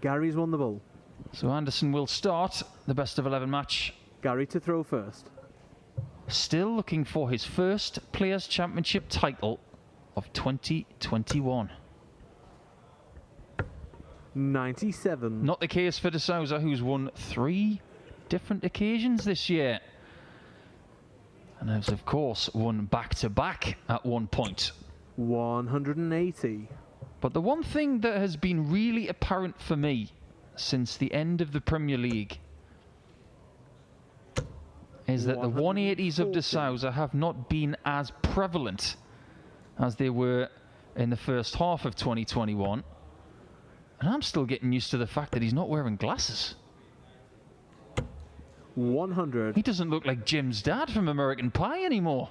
Gary's won the bull. So Anderson will start the best of 11 match. Gary to throw first. Still looking for his first Players' Championship title of 2021. 97. Not the case for De Sousa, who's won 3 different occasions this year. And has, of course, won back-to-back at one point. 180. But the one thing that has been really apparent for me since the end of the Premier League is that the 180s of De Sousa have not been as prevalent as they were in the first half of 2021. And I'm still getting used to the fact that he's not wearing glasses. 100. He doesn't look like Jim's dad from American Pie anymore.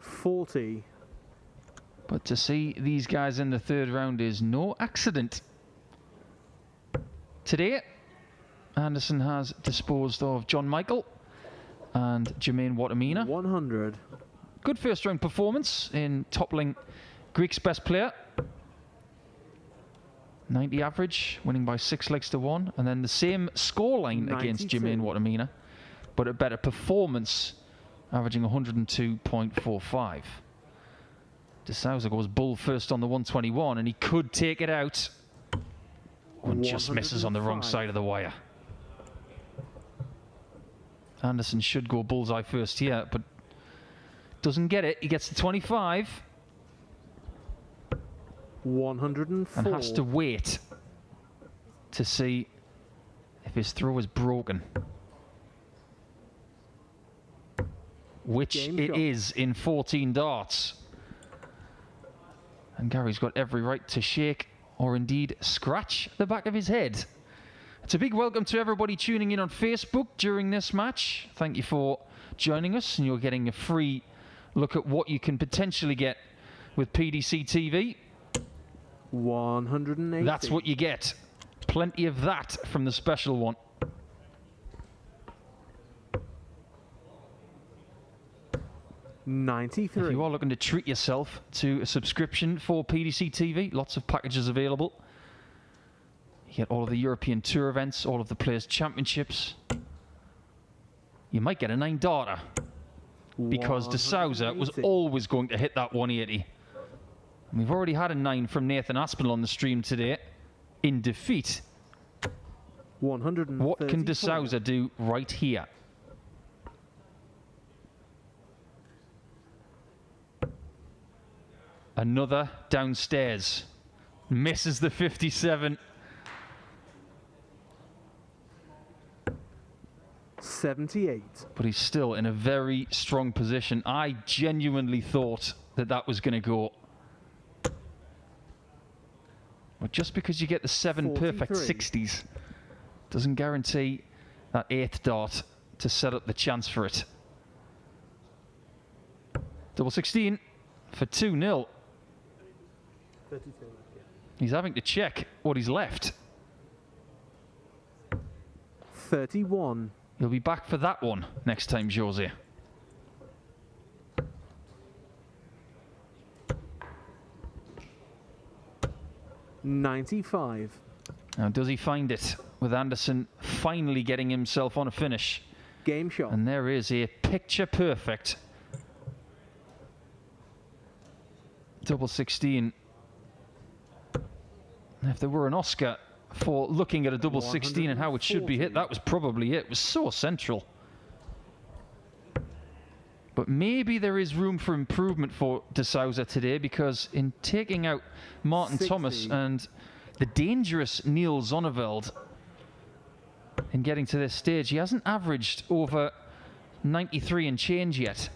$40. But to see these guys in the third round is no accident. Today, Anderson has disposed of John Michael and Jermaine Watamina. 100. Good first round performance in toppling Greek's best player. 90 average, winning by 6 legs to 1. And then the same scoreline against Jermaine Watamina, but a better performance, averaging 102.45. De Sousa goes bull first on the 121, and he could take it out. And just misses on the wrong side of the wire. Anderson should go bullseye first here, but doesn't get it. He gets the 25. 104. And has to wait to see if his throw is broken. Which it is in 14 darts. And Gary's got every right to shake or indeed scratch the back of his head. It's a big welcome to everybody tuning in on Facebook during this match. Thank you for joining us, and you're getting a free look at what you can potentially get with PDC TV. 180. That's what you get. Plenty of that from the special one. $93. If you are looking to treat yourself to a subscription for PDC TV, lots of packages available. You get all of the European Tour events, all of the Players' Championships. You might get a 9-darter because De Sousa was always going to hit that 180. And we've already had a 9 from Nathan Aspinall on the stream today in defeat. 134. What can De Sousa do right here? Another downstairs. Misses the 57. 78. But he's still in a very strong position. I genuinely thought that that was going to go. But just because you get the 7 perfect 60s doesn't guarantee that 8th dart to set up the chance for it. Double 16 for 2-0. 32. He's having to check what he's left. 31. He'll be back for that one next time, Jose. $95. Now, does he find it with Anderson finally getting himself on a finish? Game shot. And there is a picture perfect double 16. If there were an Oscar for looking at a double 16 and how it should be hit, that was probably it. It was so central. But maybe there is room for improvement for De Sousa today, because in taking out Martin 60. Thomas and the dangerous Neil Zonneveld in getting to this stage, he hasn't averaged over 93 and change yet.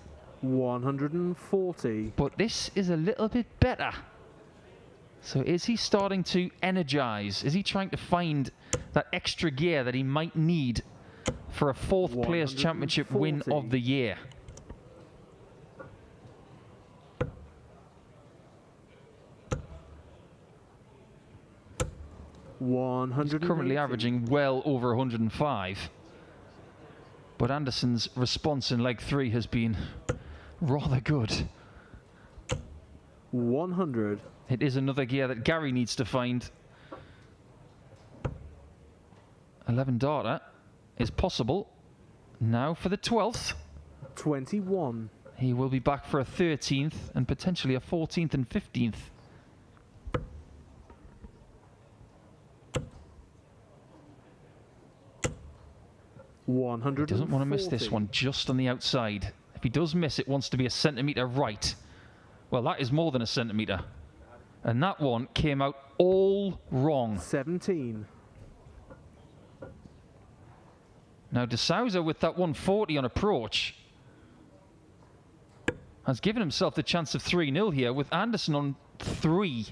140. But this is a little bit better. So is he starting to energize? Is he trying to find that extra gear that he might need for a 4th Players' Championship win of the year? He's currently averaging well over 105. But Anderson's response in leg 3 has been rather good. 100. It is another gear that Gary needs to find. 11 darter is possible. Now for the 12th. 21. He will be back for a 13th and potentially a 14th and 15th. He doesn't want to miss this one just on the outside. If he does miss, it wants to be a centimetre right. Well, that is more than a centimetre. And that one came out all wrong. 17. Now, De Sousa with that 140 on approach has given himself the chance of 3-0 here with Anderson on 3.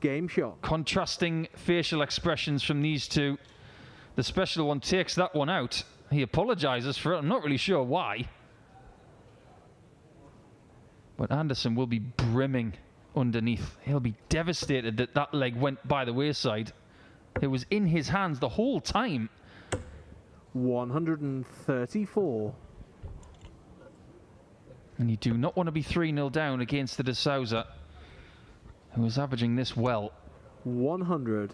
Game shot. Contrasting facial expressions from these two. The special one takes that one out. He apologises for it. I'm not really sure why. But Anderson will be brimming underneath. He'll be devastated that that leg went by the wayside. It was in his hands the whole time. 134. And you do not want to be 3-0 down against the De Sousa, who is averaging this well. 100.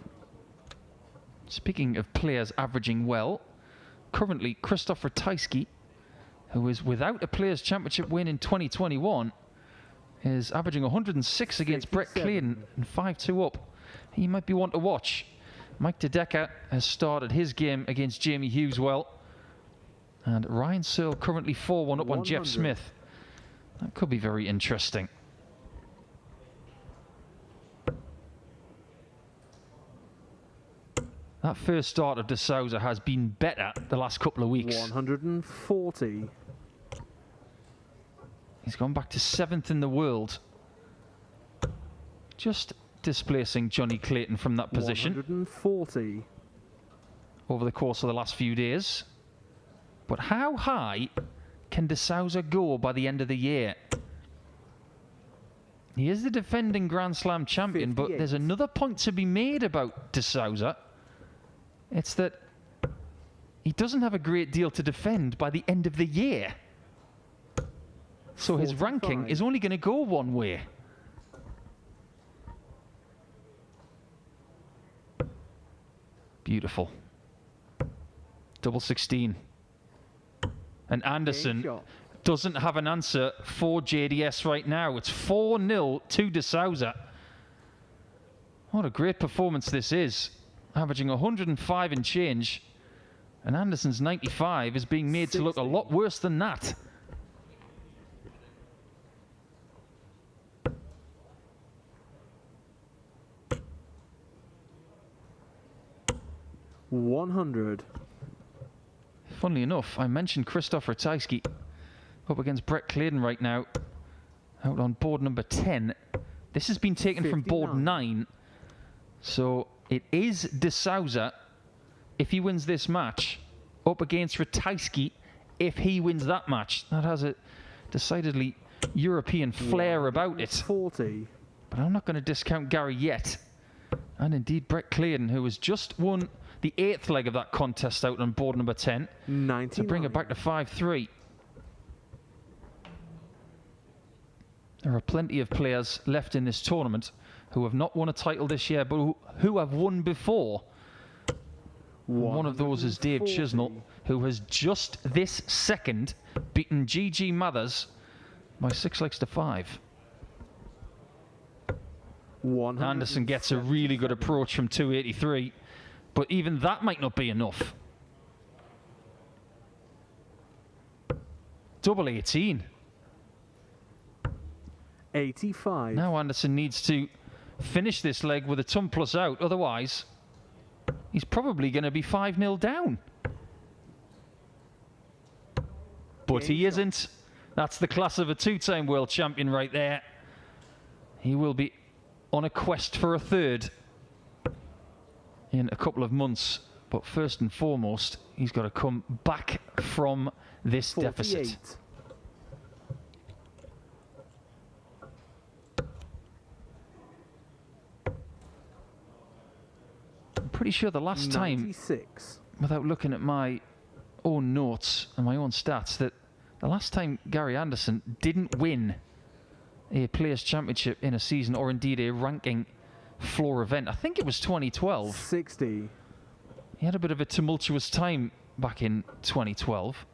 Speaking of players averaging well, currently Krzysztof Ratajski, who is without a Players' Championship win in 2021, is averaging 106 against Brett 57. Clayton and 5-2 up. He might be one to watch. Mike De Decker has started his game against Jamie Hughes well. And Ryan Searle currently 4-1 up on Jeff 100. Smith. That could be very interesting. That first start of De Sousa has been better the last couple of weeks. 140. He's gone back to 7th in the world. Just displacing Johnny Clayton from that position 140. over the course of the last few days. But how high can De Sousa go by the end of the year? He is the defending Grand Slam champion, 58. but there's another point to be made about De Sousa. It's that he doesn't have a great deal to defend by the end of the year. So his 45. ranking is only going to go one way. Beautiful. Double 16. And Anderson shot. doesn't have an answer for JDS right now. It's 4-0 to De Sousa. What a great performance this is. Averaging 105 and change. And Anderson's 95 is being made to look a 60. lot worse than that. $100. Funnily enough, I mentioned Krzysztof Ratajski up against Brett Clayton right now, out on board number 10. This has been taken from board 59. 9. So it is De Sousa, if he wins this match, up against Ratajski if he wins that match. That has a decidedly European flair about it. 40. But I'm not going to discount Gary yet. And indeed Brett Clayton, who has just won the 8th leg of that contest out on board number 10 99. to bring it back to 5-3. There are plenty of players left in this tournament who have not won a title this year, but who have won before. One of those is Dave 140. Chisnell, who has just this second beaten G.G. Mathers by 6 legs to 5. Anderson gets a really good approach from 283, but even that might not be enough. Double 18. 85. Now Anderson needs to finish this leg with a ton plus out, otherwise he's probably going to be 5-0 down. But he isn't. That's the class of a 2-time world champion right there. He will be on a quest for a 3rd in a couple of months. But first and foremost, he's got to come back from this 48. deficit. I'm pretty sure the last time, 96. without looking at my own notes and my own stats that the last time Gary Anderson didn't win a Players' Championship in a season, or indeed a ranking floor event, I think it was 2012. 60. He had a bit of a tumultuous time back in 2012.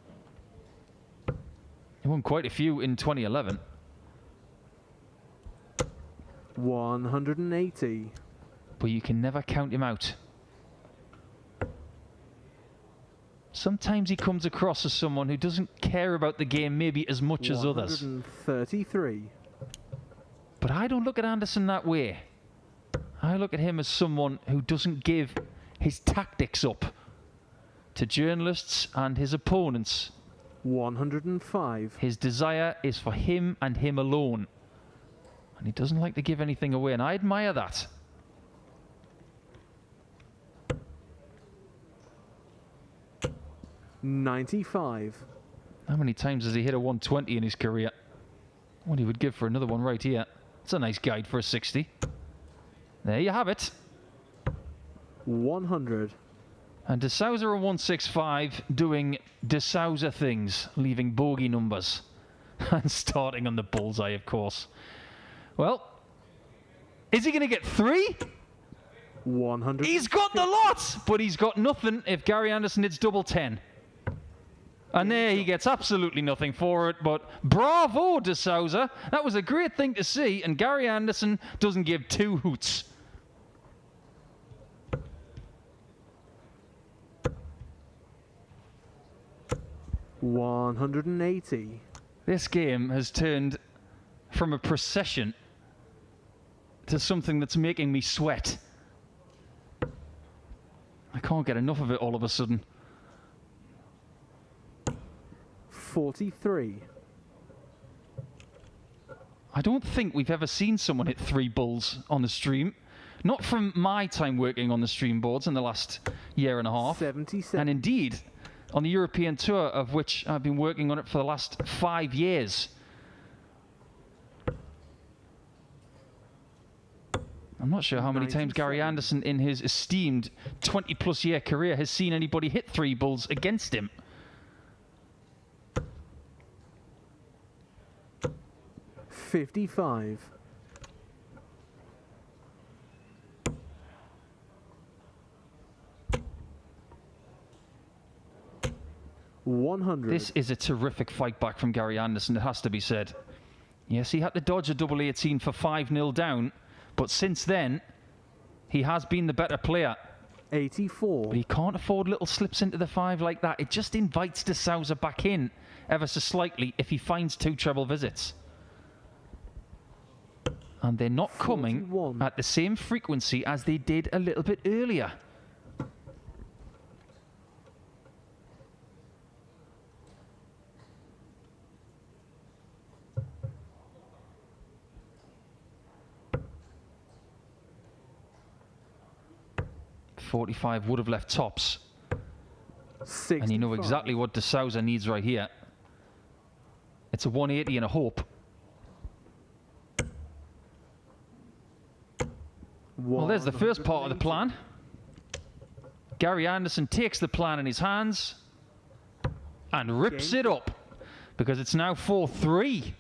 He won quite a few in 2011. 180. But you can never count him out. Sometimes he comes across as someone who doesn't care about the game maybe as much as others. 133. But I don't look at Anderson that way. I look at him as someone who doesn't give his tactics up to journalists and his opponents. 105. His desire is for him and him alone. And he doesn't like to give anything away, and I admire that. $95. How many times has he hit a 120 in his career? What he would give for another one right here. It's a nice guide for a 60. There you have it. 100. And De Sousa a 165 doing De Sousa things, leaving bogey numbers. And starting on the bullseye, of course. Well, is he going to get 3? 100. He's got the lot, but he's got nothing if Gary Anderson hits double 10. And there he gets absolutely nothing for it, but bravo, De Sousa. That was a great thing to see, and Gary Anderson doesn't give 2 hoots. $180. This game has turned from a procession to something that's making me sweat. I can't get enough of it all of a sudden. 43. I don't think we've ever seen someone hit 3 bulls on the stream. Not from my time working on the stream boards in the last year and a half. 77. And indeed, on the European Tour, of which I've been working on it for the last 5 years. I'm not sure how many times Gary Anderson in his esteemed 20-plus year career has seen anybody hit 3 bulls against him. $55. 100. This is a terrific fight back from Gary Anderson, it has to be said. Yes, he had to dodge a double 18 for 5-0 down, but since then, he has been the better player. 84. But he can't afford little slips into the 5 like that. It just invites De Sousa back in ever so slightly if he finds 2 treble visits. And they're not 41. coming at the same frequency as they did a little bit earlier. .45 would have left tops. 65. And you know exactly what De Sousa needs right here. It's a 180 and a hope. Well, there's the first part of the plan. Gary Anderson takes the plan in his hands and rips it up because it's now 4-3.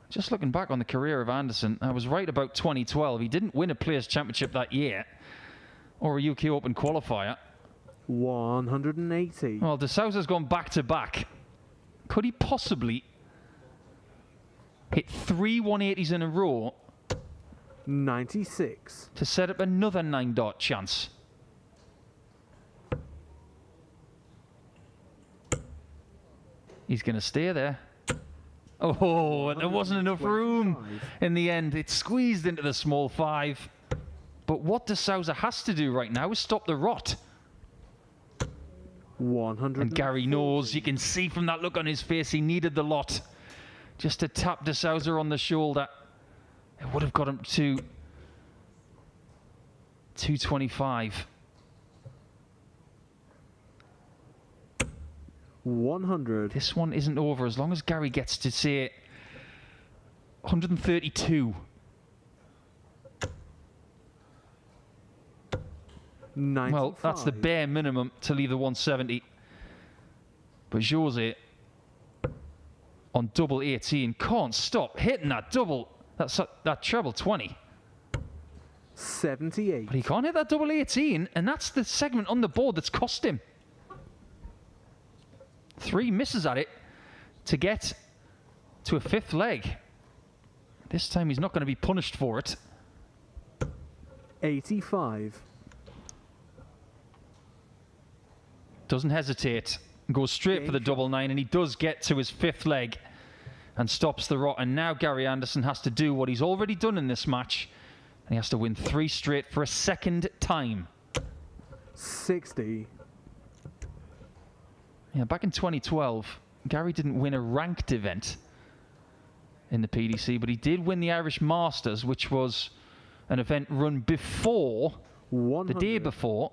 Just looking back on the career of Anderson, I was right about 2012. He didn't win a Players' Championship that year or a UK Open qualifier. 180. Well, De Sousa's gone back-to-back. Could he possibly hit 3 180s in a row 96. to set up another 9-dart chance? He's going to stay there. Oh, there wasn't enough room in the end. It squeezed into the small 5. But what De Sousa has to do right now is stop the rot. 100. And Gary knows, you can see from that look on his face, he needed the lot. Just to tap De Sousa on the shoulder. It would have got him to 225. 100. This one isn't over as long as Gary gets to say 132. 95. Well, that's the bare minimum to leave the 170. But Jose on double 18 can't stop hitting that double. That treble 20. 78. But he can't hit that double 18, and that's the segment on the board that's cost him. 3 misses at it to get to a 5th leg. This time he's not going to be punished for it. 85. Doesn't hesitate. Goes straight for the double 9, and he does get to his 5th leg and stops the rot. And now Gary Anderson has to do what he's already done in this match. And he has to win 3 straight for a 2nd time. 60. Yeah, back in 2012, Gary didn't win a ranked event in the PDC, but he did win the Irish Masters, which was an event run before, 100. the day before,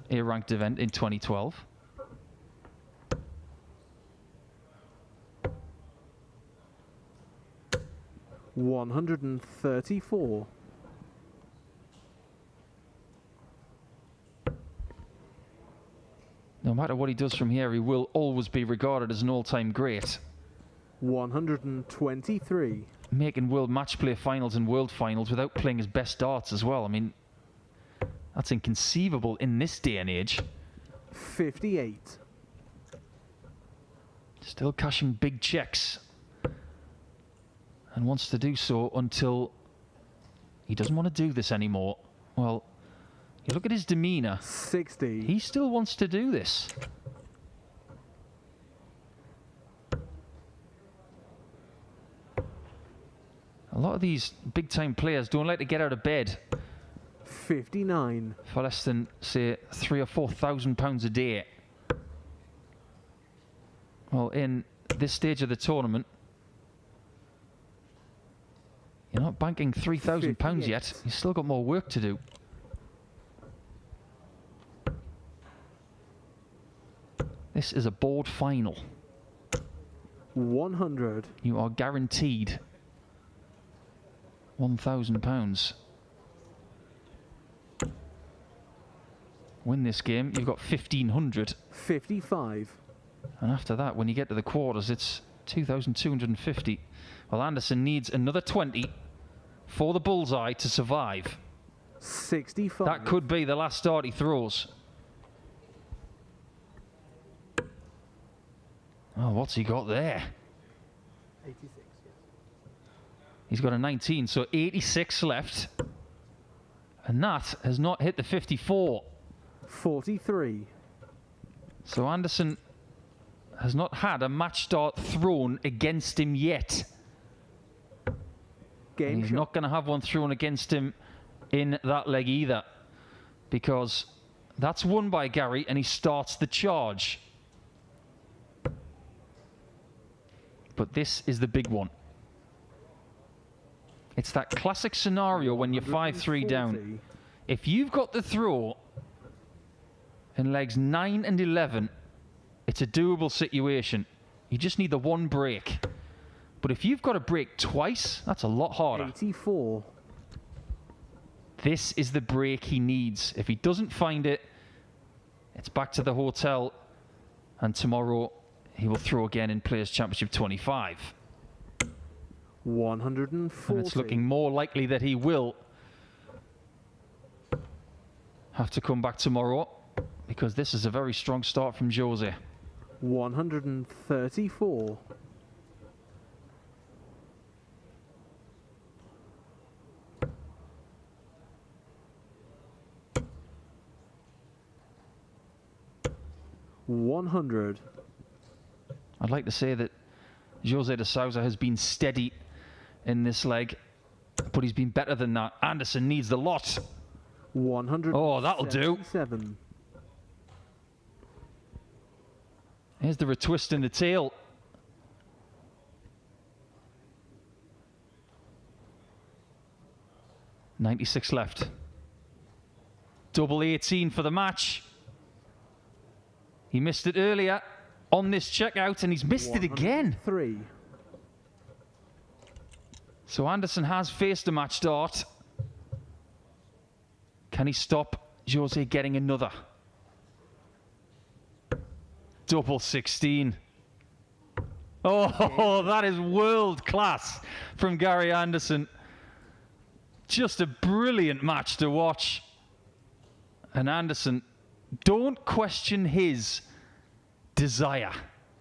a ranked event in 2012. $134. No matter what he does from here, he will always be regarded as an all-time great. 123. Making world match play finals and world finals without playing his best darts as well. I mean, that's inconceivable in this day and age. 58. Still cashing big checks. And wants to do so until he doesn't want to do this anymore. Well, you look at his demeanour. 60. He still wants to do this. A lot of these big-time players don't like to get out of bed 59. for less than, say, £3,000 or £4,000 a day. Well, in this stage of the tournament, you're not banking £3,000 yet. You've still got more work to do. This is a board final. 100. You are guaranteed £1,000. Win this game, you've got 1,500. 55. And after that, when you get to the quarters, it's 2,250. Well, Anderson needs another 20 for the bullseye to survive. 65. That could be the last dart he throws. Oh, what's he got there? 86. He's got a 19, so 86 left. And that has not hit the 54. 43. So Anderson has not had a match dart thrown against him yet. And Game he's shot. not going to have one thrown against him in that leg either, because that's won by Gary and he starts the charge. But this is the big one. It's that classic scenario when you're 5-3 down. 140. If you've got the throw in legs 9 and 11, it's a doable situation. You just need the one break. But if you've got to break twice, that's a lot harder. 84. This is the break he needs. If he doesn't find it, it's back to the hotel, and tomorrow he will throw again in Players' Championship 25. 140. And it's looking more likely that he will have to come back tomorrow, because this is a very strong start from Jose. 134. $100. I'd like to say that Jose de Sousa has been steady in this leg, but he's been better than that. Anderson needs the lot. 100. Oh, that'll do. 7. Here's the retwist in the tail. .96 left. Double 18 for the match. He missed it earlier on this checkout, and he's missed it again. 3. So Anderson has faced a match dart. Can he stop Jose getting another. Double 16. Oh, that is world class from Gary Anderson. Just a brilliant match to watch. And Anderson, don't question his desire,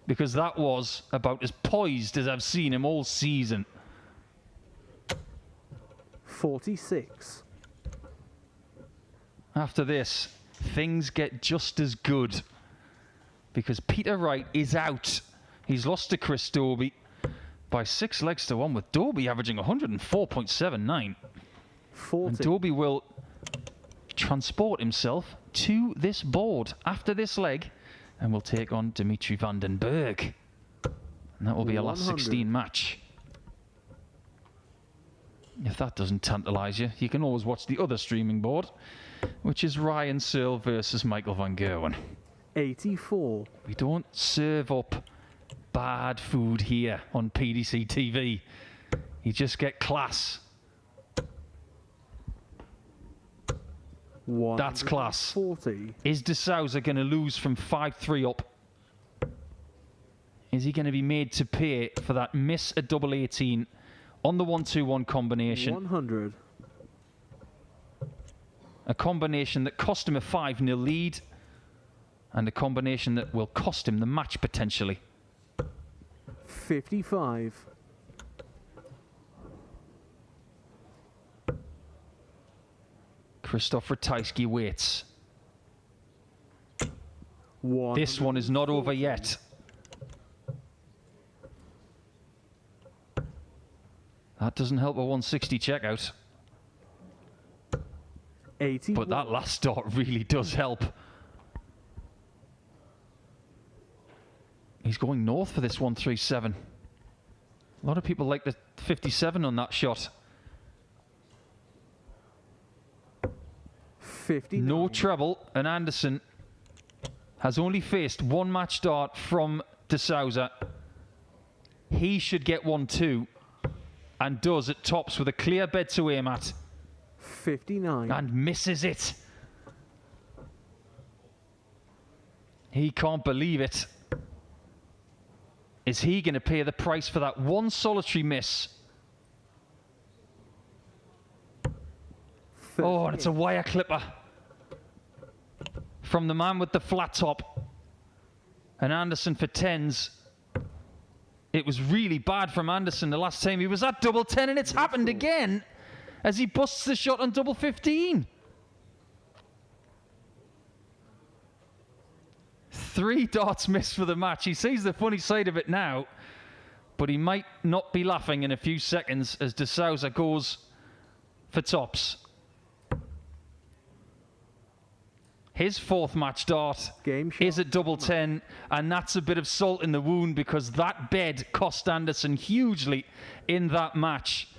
because that was about as poised as I've seen him all season. 46. After this, things get just as good, because Peter Wright is out. He's lost to Chris Dobie by 6 legs to 1, with Dobie averaging 104.79. 40. And Dobie will transport himself to this board after this leg and will take on Dimitri van den Berg. And that will be a last 16 match. If that doesn't tantalise you, you can always watch the other streaming board, which is Ryan Searle versus Michael van Gerwen. 84. We don't serve up bad food here on PDC TV. You just get class. That's class. 40. Is De Sousa going to lose from 5-3 up? Is he going to be made to pay for that miss at double 18 on the 1-2-1 combination? 100. A combination that cost him a 5-0 lead, and a combination that will cost him the match potentially. 55. Krzysztof Ratajski waits. 100. This one is not over yet. That doesn't help a 160 checkout. 80. But that last start really does help. He's going north for this 137. A lot of people like the 57 on that shot. 50. No treble, and Anderson has only faced one match start from De Sousa. He should get 1-2, and does at tops with a clear bed to aim at. 59. And misses it. He can't believe it. Is he going to pay the price for that one solitary miss? Oh, and it's a wire clipper from the man with the flat top. And Anderson for 10s. It was really bad from Anderson the last time he was at double 10, and it's happened again as he busts the shot on double 15. 3 darts missed for the match. He sees the funny side of it now, but he might not be laughing in a few seconds as De Sousa goes for tops. His 4th match dart is at double 10, and that's a bit of salt in the wound because that bed cost Anderson hugely in that match.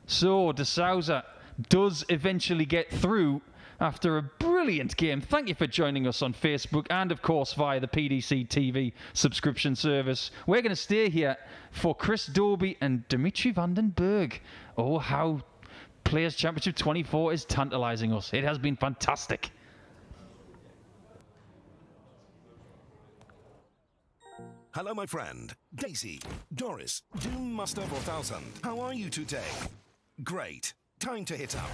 So De Sousa does eventually get through after a brilliant game. Thank you for joining us on Facebook and, of course, via the PDC TV subscription service. We're going to stay here for Chris Dobie and Dimitri van den Berg. Oh, how Players' Championship 24 is tantalising us. It has been fantastic. Hello, my friend. Daisy, Doris, Doom Master 4000. How are you today? Great. Time to hit up